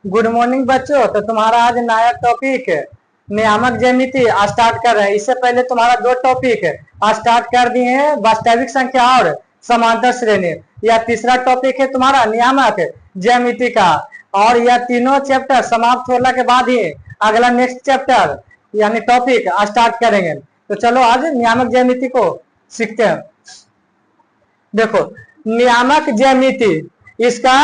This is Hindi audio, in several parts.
गुड मॉर्निंग बच्चों। तो तुम्हारा आज नया टॉपिक नियामक ज्यामिति स्टार्ट कर रहे हैं। इससे पहले तुम्हारा दो टॉपिक स्टार्ट कर दिए हैं, वास्तविक संख्या और समांतर श्रेणी। यह तीसरा टॉपिक है तुम्हारा नियामक ज्यामिति का, और यह तीनों चैप्टर समाप्त होने के बाद ही अगला नेक्स्ट चैप्टर यानी टॉपिक स्टार्ट करेंगे। तो चलो आज नियामक ज्यामिति को सीखते हैं। देखो, नियामक ज्यामिति इसका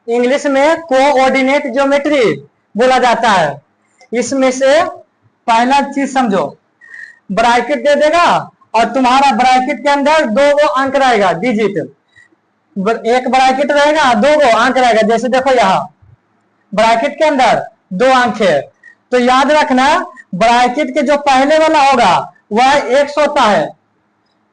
इंग्लिश में कोऑर्डिनेट ज्योमेट्री बोला जाता है। इसमें से पहला चीज समझो, ब्रैकेट दे देगा और तुम्हारा ब्रैकेट के अंदर दो गो अंक रहेगा, डिजिट। एक ब्रैकेट रहेगा, दो गो अंक रहेगा। जैसे देखो यहाँ ब्रैकेट के अंदर दो अंक है, तो याद रखना ब्रैकेट के जो पहले वाला होगा वह एक्स होता है।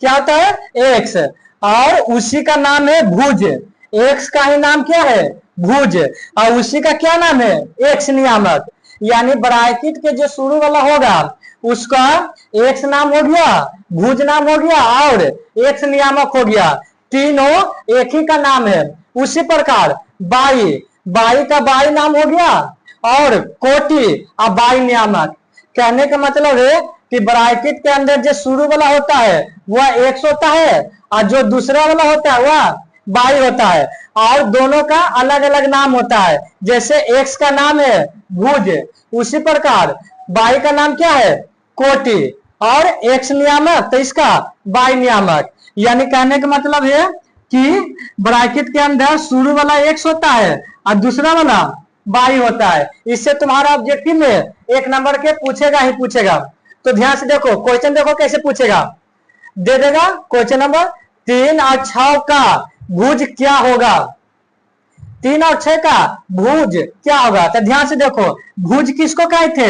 क्या होता है? एक्स। और उसी का नाम है भुज। एक्स का ही नाम क्या है? भुज। और उसी का क्या नाम है? एक्स नियामक। यानी ब्रैकेट के जो शुरू वाला होगा उसका एक्स नाम हो गया, भुज नाम हो गया और एक्स नियामक हो गया। तीनों एक ही का नाम है। उसी प्रकार बाई, बाई का बाई नाम हो गया और कोटि और बाई नियामक। कहने का मतलब है कि ब्रैकेट के अंदर जो शुरू वाला होता है वह एक्स होता है और जो दूसरा वाला होता है वह बाई होता है, और दोनों का अलग अलग नाम होता है। जैसे एक्स का नाम है भुज, उसी प्रकार बाई का नाम क्या है? कोटि, और एक्स नियामक तो इसका बाई नियामक। यानी कहने का मतलब है कि ब्रैकेट के अंदर शुरू वाला एक्स होता है और दूसरा वाला बाई होता है। इससे तुम्हारा ऑब्जेक्टिव में एक नंबर के पूछेगा ही पूछेगा। तो ध्यान से देखो, क्वेश्चन देखो कैसे पूछेगा। दे देगा क्वेश्चन नंबर 3 और 6 का भुज क्या होगा। 3 और 6 का भुज क्या होगा? तो ध्यान से देखो, भुज किसको कहे थे?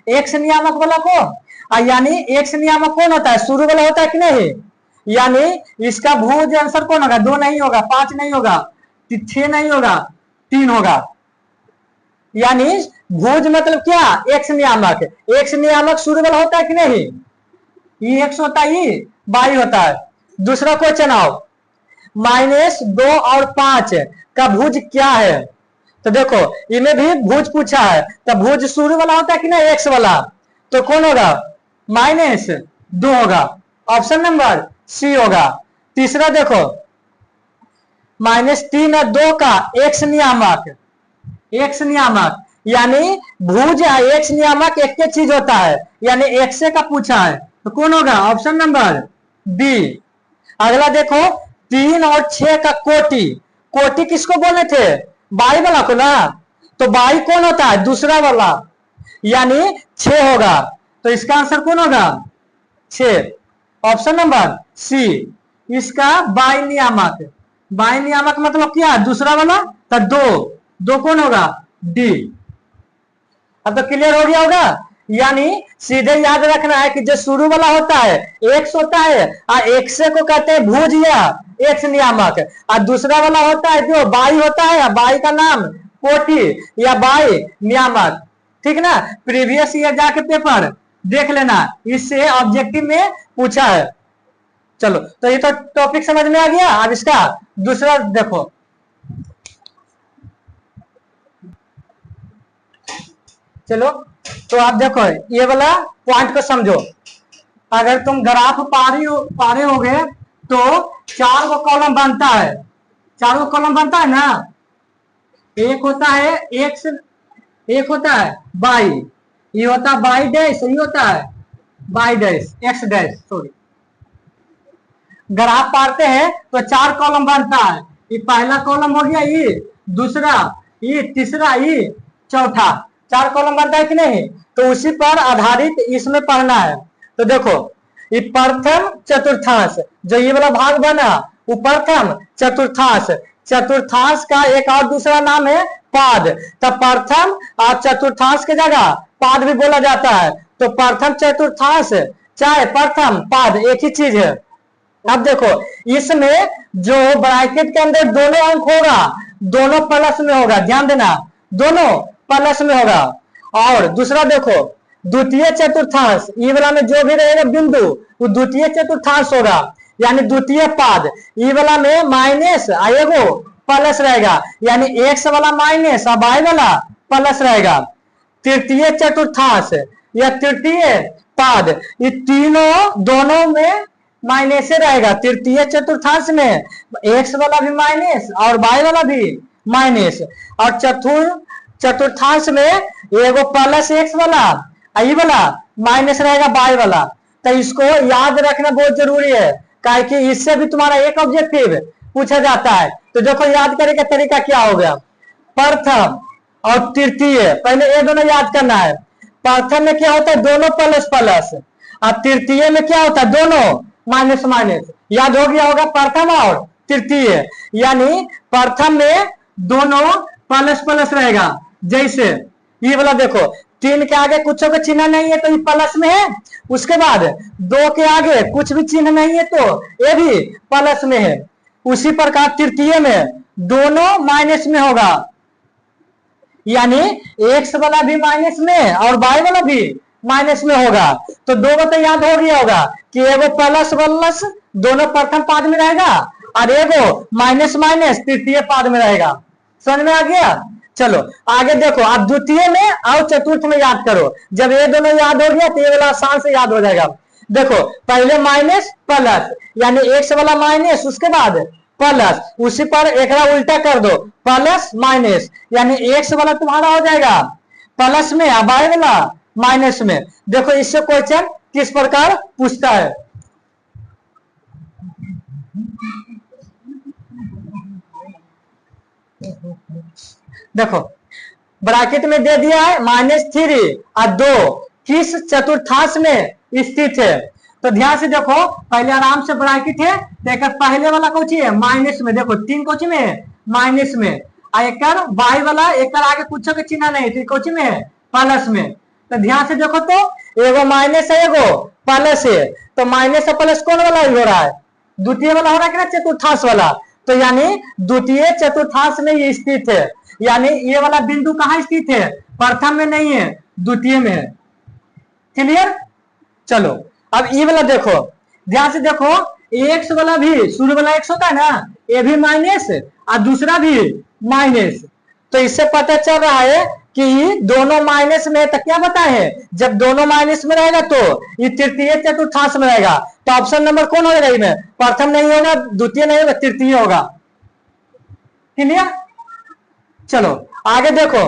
एक्स नियामक वाला को। यानी एक्स नियामक कौन होता है? शुरू वाला होता है कि नहीं? यानी इसका भुज आंसर कौन होगा? 2 नहीं होगा, 5 नहीं होगा, 6 नहीं होगा, 3 होगा। यानी भुज मतलब क्या? एक्स नियामक। एक्स नियामक शुरू वाला होता है कि नहीं? ये एक्स होता है, ये बाई होता है। दूसरा क्वेश्चन आओ, -2 और 5 का भुज क्या है? तो देखो इन्हें भी भुज पूछा है, तो भुज शुरू वाला होता है कि नहीं? एक्स वाला। तो कौन होगा? -2 होगा। ऑप्शन नंबर सी होगा। तीसरा देखो, -3 और 2 का एक्स नियामक। एक्स नियामक यानी भुज एक्स नियामक एक ही चीज होता है, यानी एक्स का पूछा है, तो कौन होगा? Option number B. अगला देखो, 3 और 6 का कोटि। कोटि किसको बोले थे? बाई वाला को ना। तो बाई कौन होता है? दूसरा वाला, यानी 6 होगा। तो इसका आंसर कौन होगा? 6। ऑप्शन नंबर सी इसका बाई नियामक। बाई नियामक मतलब क्या? दूसरा वाला। तो 2 कौन होगा? डी। अब तो क्लियर हो गया होगा। यानी सीधे याद रखना है कि जो शुरू वाला होता है एक्स होता है, और एक्स को कहते हैं भुज या एक्स नियामक, और दूसरा वाला होता है जो बाई होता है, बाई का नाम कोटि या बाई नियामक। ठीक ना? प्रीवियस ईयर जाके पेपर देख लेना, इससे ऑब्जेक्टिव में पूछा है। चलो, तो ये तो टॉपिक समझ में आ गया। अब इसका दूसरा देखो, चलो तो आप देखो ये वाला पॉइंट को समझो। अगर तुम ग्राफ पा रहे होगे तो 4 गो कॉलम बनता है। 4 गो कॉलम बनता है ना। एक होता है एक्स, एक होता है बाई, ये होता है बाई डैश, ये होता है by dash, x dash, sorry. Graph पाते हैं तो 4 कॉलम बनता है। ये पहला कॉलम हो गया, ये दूसरा, ये तीसरा, ये चौथा। 4 कॉलम बनता है कि नहीं? तो उसी पर आधारित इसमें पढ़ना है। तो देखो, ये प्रथम चतुर्थांश, जो ये वाला भाग बना वो प्रथम चतुर्थांश। चतुर्थांश का एक और दूसरा नाम है पाद। तो प्रथम और चतुर्थांश की जगह पाद भी बोला जाता है। तो प्रथम चतुर्थांश चाहे प्रथम पाद एक ही चीज है। अब देखो, इसमें जो ब्रैकेट के अंदर दोनों अंक होगा, दोनों प्लस में होगा। ध्यान देना, दोनों प्लस में होगा। और दूसरा देखो, द्वितीय चतुर्थांश, ये वाला में जो भी रहेगा बिंदु वो द्वितीय चतुर्थांश होगा, यानी द्वितीय पाद। ये वाला में माइनस आएगो प्लस रहेगा, यानी एक्स वाला माइनस और बाई वाला प्लस रहेगा, तृतीय चतुर्थांश या तृतीय पाद, ये तीनों दोनों में माइनस रहेगा। तृतीय चतुर्थांश में एक्स वाला भी माइनस और वाई वाला भी माइनस, और चतुर्थांश में एगो प्लस एक्स वाला आई वाला माइनस रहेगा वाई वाला। तो इसको याद रखना बहुत जरूरी है, क्योंकि इससे भी तुम्हारा एक ऑब्जेक्टिव पूछा जाता है। तो देखो याद करने का तरीका क्या हो गया, प्रथम और तृतीय, पहले ये दोनों याद करना है। प्रथम में क्या होता है, दोनों प्लस प्लस, और तृतीय में क्या होता है, दोनों माइनस माइनस। याद हो गया होगा प्रथम और तृतीय, यानी प्रथम में दोनों प्लस प्लस रहेगा। जैसे ये वाला देखो, 3 के आगे कुछ का चिन्ह नहीं है तो ये प्लस में है, उसके बाद 2 के आगे कुछ भी चिन्ह नहीं है तो ये भी प्लस में है। उसी प्रकार तृतीय में दोनों माइनस में होगा, यानी एक्स वाला भी माइनस में और वाई वाला भी माइनस में होगा। तो दो बातें याद हो गया होगा कि एगो प्लस प्लस दोनों प्रथम पाद में रहेगा और एगो माइनस माइनस तृतीय पाद में रहेगा। समझ में आ गया? चलो आगे देखो, आप द्वितीय में और चतुर्थ में याद करो। जब ये दोनों याद हो गया तो ये वाला आसान से याद हो जाएगा। देखो पहले माइनस प्लस, यानी एक्स वाला माइनस उसके बाद प्लस, उसी पर एक उल्टा कर दो प्लस माइनस, यानी एक्स वाला तुम्हारा हो जाएगा प्लस में और वाई वाला माइनस में। देखो इससे क्वेश्चन किस प्रकार पूछता है। देखो ब्रैकेट में दे दिया है -3 और 2 किस चतुर्थांश में स्थित है। तो ध्यान से देखो, पहले आराम से ब्रैकेट है, तो पहले वाला कौची है माइनस में, देखो 3 कौची में है माइनस में, और वाई वाला एक आगे कुछ के चिन्ह नहीं तो कौची में है प्लस में। तो ध्यान से देखो, तो एगो माइनस है एगो प्लस है, तो माइनस और प्लस कौन वाला हो रहा है, द्वितीय वाला हो रहा है कि ना चतुर्थांश वाला। तो यानी द्वितीय चतुर्थांश में ये स्थित है, यानी ये वाला बिंदु कहाँ स्थित है, प्रथम में नहीं है द्वितीय में है। क्लियर? चलो अब ये वाला देखो, ध्यान से देखो, एक्स वाला भी शुरू वाला एक्स होता है ना, ये भी माइनस और दूसरा भी माइनस। तो इससे पता चल रहा है कि दोनों माइनस में है। तो क्या बताए, जब दोनों माइनस में रहेगा तो ये तृतीय चतुर्थांश में रहेगा। तो ऑप्शन नंबर कौन होगा इसमें, प्रथम नहीं होगा, द्वितीय नहीं होगा, तृतीय होगा। क्लियर? चलो आगे देखो,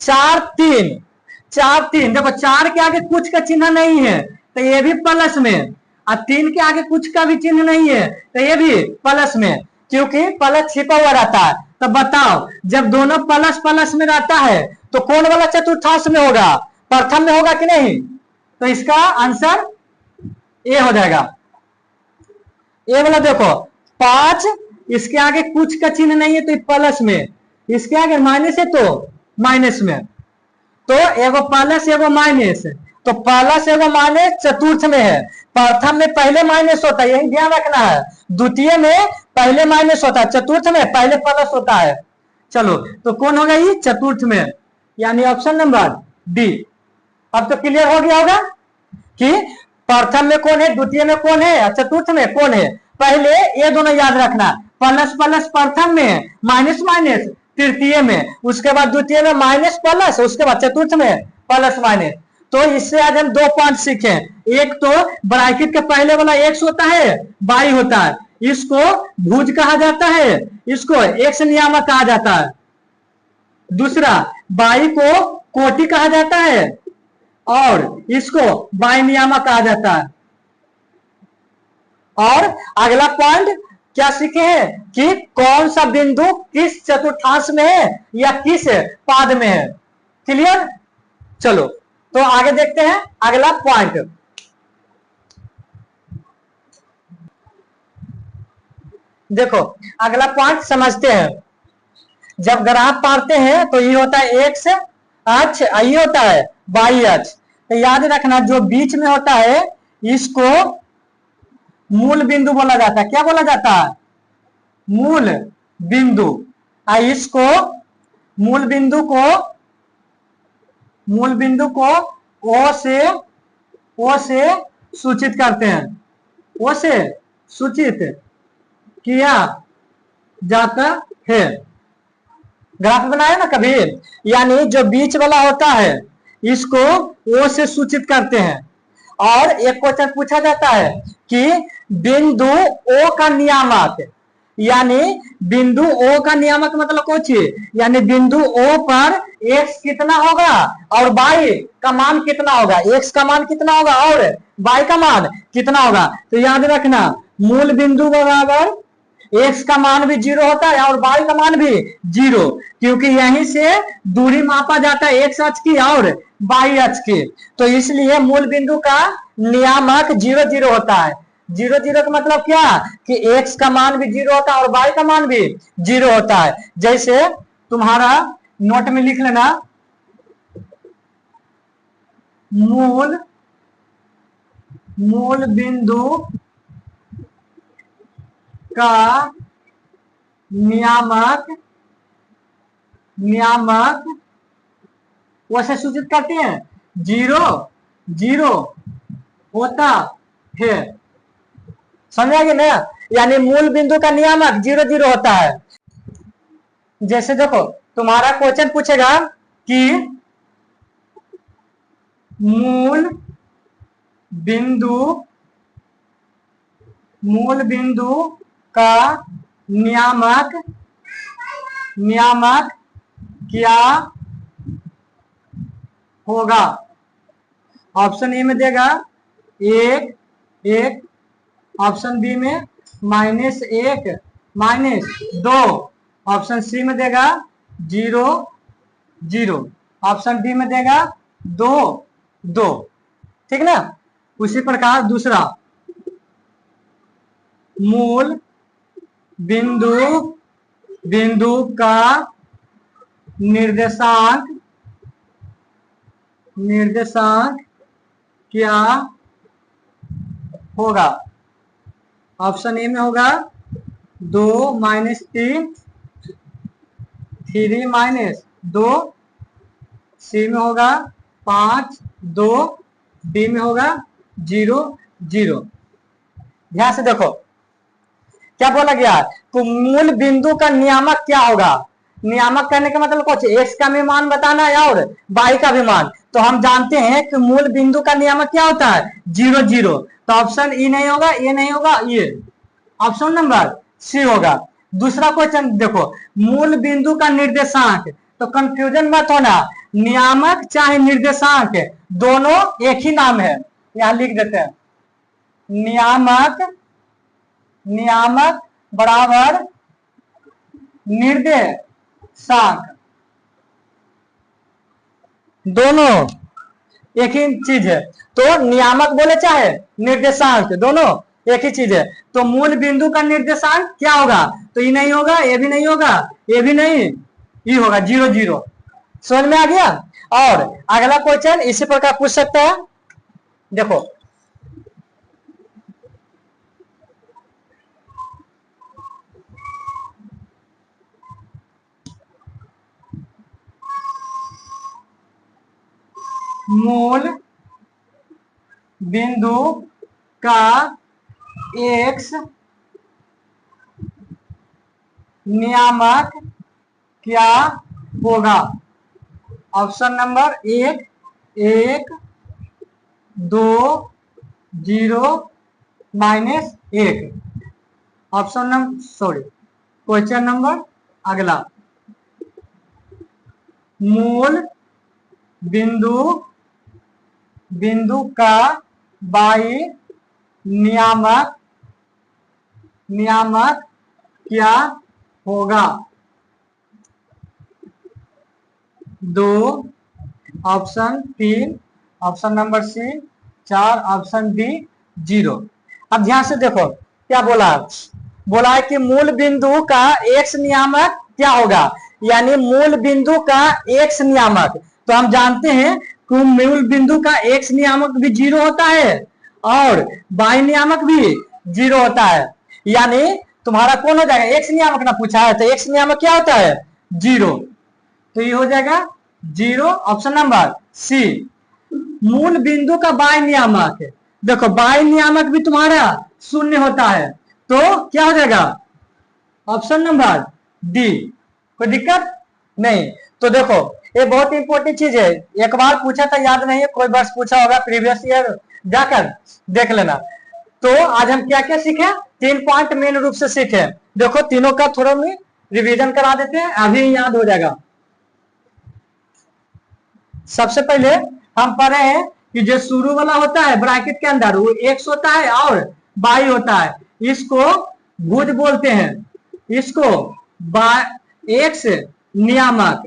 4 3 देखो 4 के आगे कुछ का चिन्ह नहीं है तो ये भी प्लस में, और 3 के आगे कुछ का भी चिन्ह नहीं है तो ये भी प्लस में, क्योंकि प्लस छिपा हुआ रहता है। तो बताओ जब दोनों प्लस प्लस में रहता है तो कौन वाला चतुर्थांश में होगा, प्रथम में होगा कि नहीं? तो इसका आंसर ए हो जाएगा। ए वाला देखो 5, इसके आगे कुछ का चिन्ह नहीं है तो प्लस में, इसके आगे माइनस है तो माइनस में। तो एगो प्लस एगो माइनस, तो प्लस एगो माइनस चतुर्थ में है। प्रथम में पहले माइनस होता है, यही ध्यान रखना है। द्वितीय में पहले माइनस होता है, चतुर्थ में पहले प्लस होता है। चलो तो कौन होगा ये चतुर्थ में, यानी ऑप्शन नंबर डी। अब तो क्लियर हो गया होगा कि प्रथम में कौन है, द्वितीय में कौन है और चतुर्थ में कौन है। पहले ये दोनों याद रखना, प्लस प्लस प्रथम में, माइनस माइनस तृतीय में, उसके बाद द्वितीय में माइनस प्लस, उसके बाद चतुर्थ में प्लस माइनस। तो इससे आज हम 2 पॉइंट सीखे। एक तो ब्रैकेट के पहले वाला एक्स होता है, वाई होता है, इसको भुज कहा जाता है, इसको एक्स नियामक कहा जाता है। दूसरा वाई को कोटि कहा जाता है और इसको वाई नियामक कहा जाता है। और अगला पॉइंट क्या सीखे हैं कि कौन सा बिंदु किस चतुर्थांश में है या किस पाद में है। क्लियर? चलो तो आगे देखते हैं अगला पॉइंट। देखो अगला पॉइंट समझते हैं। जब ग्राफ पारते हैं तो ये होता है एक्स अक्ष, ये होता है वाई अक्ष। तो याद रखना जो बीच में होता है इसको मूल बिंदु बोला जाता है। क्या बोला जाता है? मूल बिंदु। इसको मूल बिंदु को ओ से सूचित करते हैं, ओ से सूचित किया जाता है। ग्राफ बनाया ना कभी, यानी जो बीच वाला होता है इसको ओ से सूचित करते हैं। और एक क्वेश्चन पूछा जाता है कि बिंदु ओ का नियामक, यानी बिंदु ओ का नियामक मतलब कुछ, यानी बिंदु ओ पर x कितना होगा और y का मान कितना होगा, x का मान कितना होगा और y का मान कितना होगा। तो याद रखना मूल बिंदु बराबर x का मान भी 0 होता है और y का मान भी 0, क्योंकि यहीं से दूरी मापा जाता है x अक्ष की और y अक्ष की। तो इसलिए मूल बिंदु का नियामक 0 0 होता है। 0 0 का मतलब क्या कि x का मान भी 0 होता है और y का मान भी 0 होता है। जैसे तुम्हारा नोट में लिख लेना, मूल बिंदु का नियामक वैसे सूचित करते हैं 0 0 होता है। समझा गया ना, यानी मूल बिंदु का नियामक 0 0 होता है। जैसे देखो तुम्हारा क्वेश्चन पूछेगा कि मूल बिंदु का नियामक क्या होगा। ऑप्शन ए में देगा 1 1, ऑप्शन बी में -1 -2, ऑप्शन सी में देगा 0 0, ऑप्शन डी में देगा 2 2। ठीक ना। उसी प्रकार दूसरा, मूल बिंदु का निर्देशांक क्या होगा। ऑप्शन ए में होगा 2 -3 3 -2, सी में होगा 5 2, डी में होगा 0 0। ध्यान से देखो क्या बोला गया, तो मूल बिंदु का नियामक क्या होगा। नियामक करने का मतलब कुछ x का भी मान बताना है और y का भी मान। तो हम जानते हैं कि मूल बिंदु का नियामक क्या होता है 0 0। तो ऑप्शन ई नहीं होगा, ये नहीं होगा, ये ऑप्शन नंबर सी होगा। दूसरा क्वेश्चन देखो, मूल बिंदु का निर्देशांक, तो कंफ्यूजन मत होना, नियामक चाहे निर्देशांक दोनों एक ही नाम है। यहां लिख देते हैं नियामक बराबर निर्देशांक, दोनों एक ही चीज है। तो नियामक बोले चाहे निर्देशांक दोनों एक ही चीज है। तो मूल बिंदु का निर्देशांक क्या होगा, तो ये नहीं होगा, ये भी नहीं होगा, ये भी नहीं, ये होगा 0 0। समझ में आ गया। और अगला क्वेश्चन इसी प्रकार पूछ सकता है। देखो मूल बिंदु का x नियामक क्या होगा। Option number 1 1 2 0 -1, option number question number अगला, मूल बिंदु का y नियामक क्या होगा। 2 option 3, option number C 4, option D 0। अब ध्यान से देखो क्या बोला है कि मूल बिंदु का x नियामक क्या होगा, यानी मूल बिंदु का x नियामक। तो हम जानते हैं कि मूल बिंदु का x नियामक भी 0 होता है और y नियामक भी 0 होता है। यानी तुम्हारा कौन हो जाएगा, x नियामक ना पूछा है, तो x नियामक क्या होता है 0। तो ये हो जाएगा 0, ऑप्शन नंबर सी। मूल बिंदु का y नियामक, देखो y नियामक भी तुम्हारा 0 होता है, तो क्या हो जाएगा ऑप्शन नंबर डी। कोई दिक्कत। नहीं। तो देखो ये बहुत इंपॉर्टेंट चीज है, एक बार पूछा था, याद नहीं है, कोई वर्ष पूछा होगा प्रीवियस ईयर, जाकर देख लेना। तो आज हम क्या क्या सीखे, 3 पॉइंट मेन रूप से सीखे। देखो तीनों का थोड़ा में रिवीजन करा देते हैं, अभी याद हो जाएगा। सबसे पहले हम पढ़े हैं कि जो शुरू वाला होता है ब्रैकेट के अंदर वो एक्स होता है और बाई होता है, इसको भुज बोलते हैं, इसको एक्स नियामक,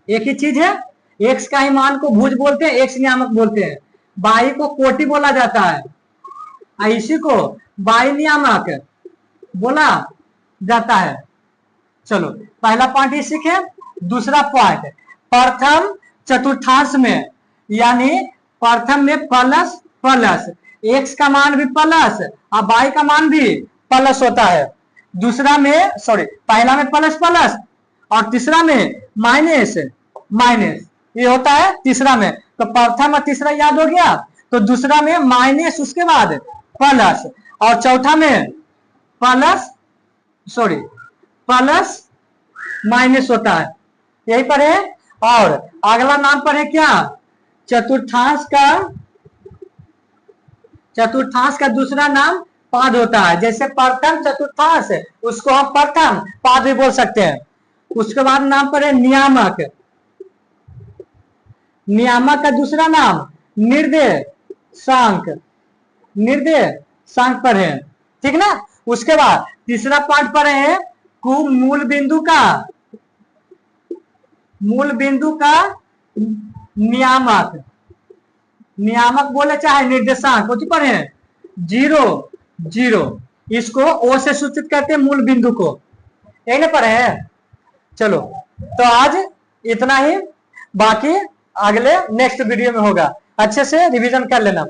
एक ही चीज है, एक्स का ही मान को भुज बोलते हैं, एक्स नियामक बोलते हैं। बाई को कोटि बोला जाता है, इसी को बाई नियामक बोला जाता है। चलो पहला पॉइंट ही सीखे। दूसरा पॉइंट, प्रथम चतुर्थांश में, यानी प्रथम में प्लस प्लस, एक्स का मान भी प्लस और बाई का मान भी प्लस होता है। दूसरा में पहला में प्लस प्लस और तीसरा में माइनस माइनस, ये होता है तीसरा में। तो प्रथम और तीसरा याद हो गया। तो दूसरा में माइनस, उसके बाद प्लस, और चौथा में प्लस माइनस होता है, यही पर है। और अगला नाम पर है क्या, चतुर्थांश का दूसरा नाम पाद होता है। जैसे प्रथम चतुर्थांश, उसको हम प्रथम पाद भी बोल सकते हैं। उसके बाद नाम पर है नियामक, नियामक का दूसरा नाम निर्देशांक पर है, ठीक ना। उसके बाद तीसरा पार्ट पर है मूल बिंदु का नियामक बोले चाहे निर्देशांक, कौन पर है 0 इसको ओ से सूचित करते हैं मूल बिंदु को, यही ना पढ़े हैं। चलो तो आज इतना ही, बाकी अगले नेक्स्ट वीडियो में होगा, अच्छे से रिवीजन कर लेना।